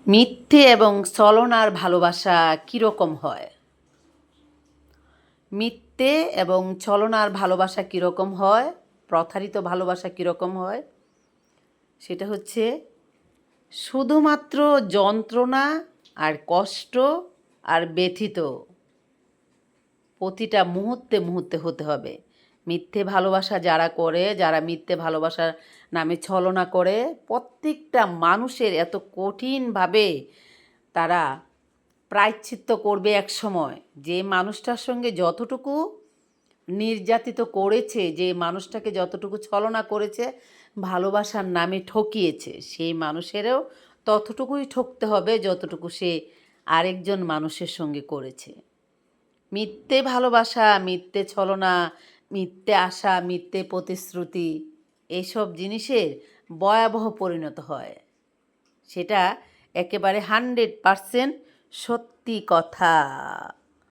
মিথ্যে এবং ছলনার ভালোবাসা কীরকম হয়? মিথ্যে এবং ছলনার ভালোবাসা কীরকম হয়, প্রতারিত ভালোবাসা কীরকম হয়, সেটা হচ্ছে শুধুমাত্র যন্ত্রণা আর কষ্ট আর ব্যথিত প্রতিটা মুহূর্তে মুহূর্তে হতে হবে। মিথ্যে ভালোবাসা যারা করে, যারা মিথ্যে ভালোবাসার নামে ছলনা করে, প্রত্যেকটা মানুষের এত কঠিনভাবে তারা প্রায়শ্চিত্ত করবে এক সময়। যে মানুষটার সঙ্গে যতটুকু নির্যাতিত করেছে, যে মানুষটাকে যতটুকু ছলনা করেছে, ভালোবাসার নামে ঠকিয়েছে, সেই মানুষেরও ততটুকুই ঠকতে হবে যতটুকু সে আরেকজন মানুষের সঙ্গে করেছে। মিথ্যে ভালোবাসা, মিথ্যে ছলনা, মিথ্যে আশা, মিথ্যে প্রতিশ্রুতি, এইসব জিনিসের ভয়াবহ পরিণত হয়। সেটা একেবারে 100% সত্যি কথা।